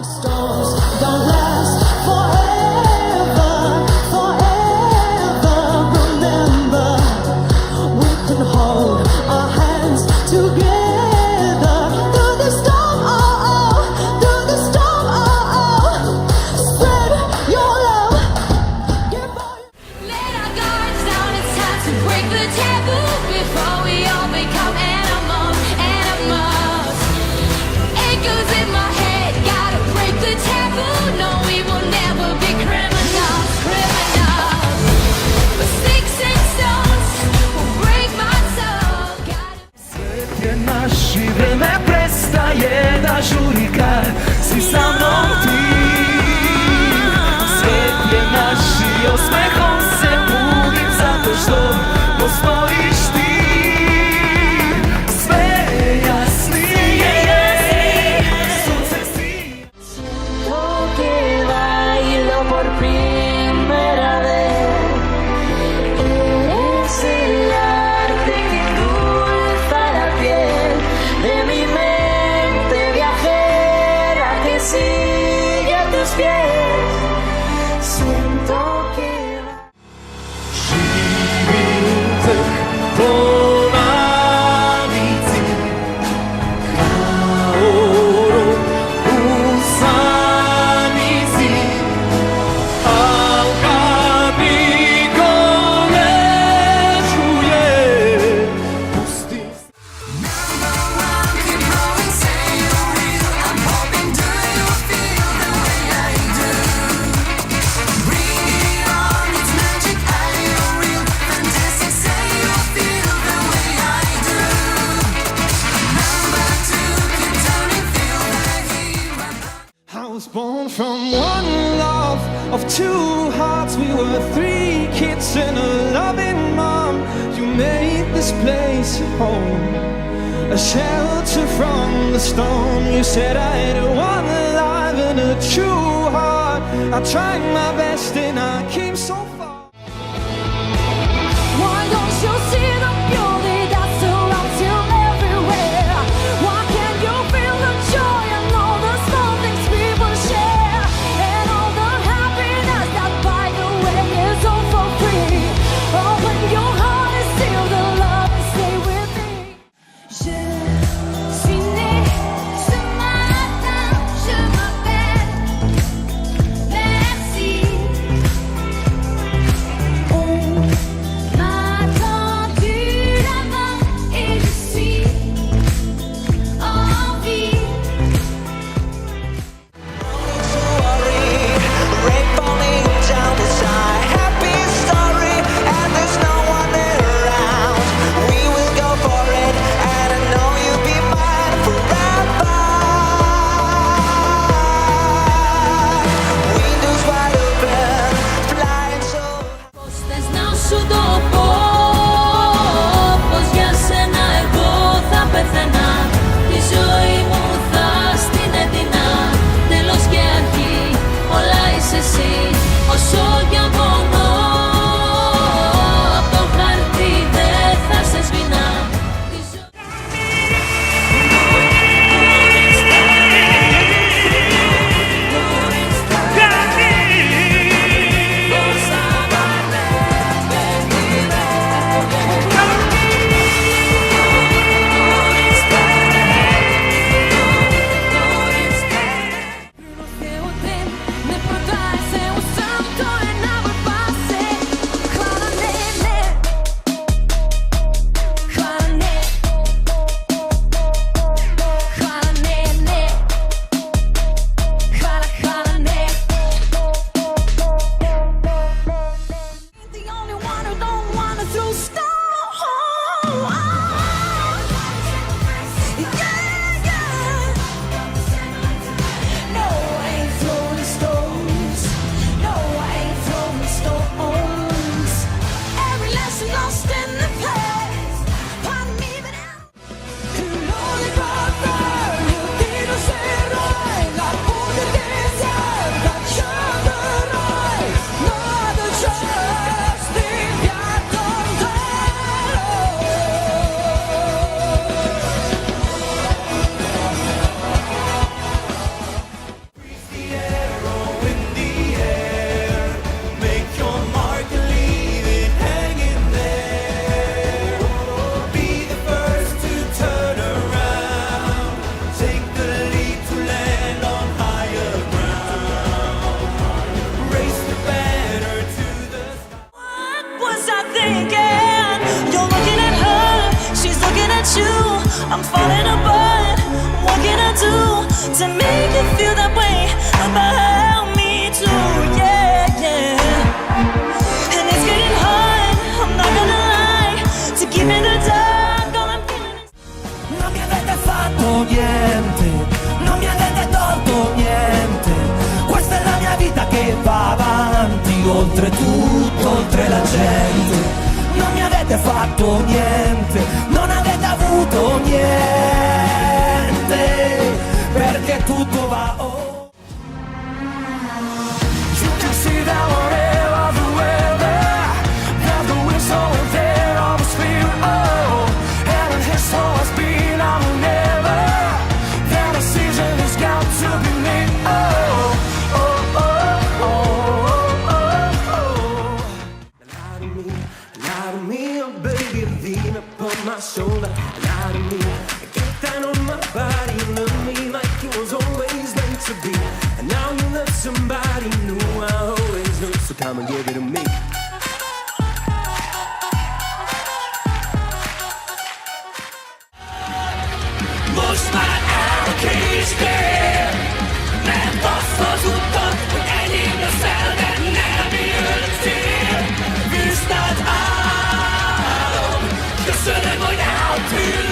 Storms don't last forever, forever. Remember, we can hold our hands together through the storm, oh, oh, through the storm, oh, oh. Spread your love. Let our guards down, it's time to break the taboo before we all become animals, animals. Echoes in my head, gotta break the taboo. No, we will never be criminals, criminals. But sticks and stones will break my soul. Svet je naš i vreme prestaje da žurika, si sa mnom ti. Svet je naš i osmehom se budim zato što postojiš ti. Sve je jasnije, sunce si. Siento que bailo por primera vez. Eres el arte que endulza la piel de mi mente viajera que sigue a tus pies. Siento que Živim tek po navici, kao rok u samici, al kad niko ne čuje, pusti se. I was born from one love of two hearts. We were three kids and a loving mom. You made this place home, a shelter from the storm. You said I had one life and a true heart. I tried my best and I came so far. Why don't you see the beauty that surrounds you everywhere? Why can't you feel the joy and all the small things people share? And all the happiness that, by the way, is all for free. Open your heart and steal the love and stay with me. Je suis née ce matin, je m'appelle. Merci. niente, non mi avete tolto niente. Questa è la mia vita che va avanti, oltre tutto, oltre la gente. Non mi avete fatto niente, non avete avuto niente, perché tutto va oh. You can see that whatever the weather, that the wind's always there, I was feeling oh, and it's always been, I will never, that a season has got to be made oh, oh, oh, oh, oh, oh. Lie to me, oh baby, lean upon my shoulder. Lie to me, get down on my body, love me like it was always meant to be. And now you love somebody new, I always knew, so come and give it to me. Most már elkéstél, nem azt hazudtad, hogy enyém leszel, de nem jöttél. Viszlát állom, köszönöm, hogy eltűntél.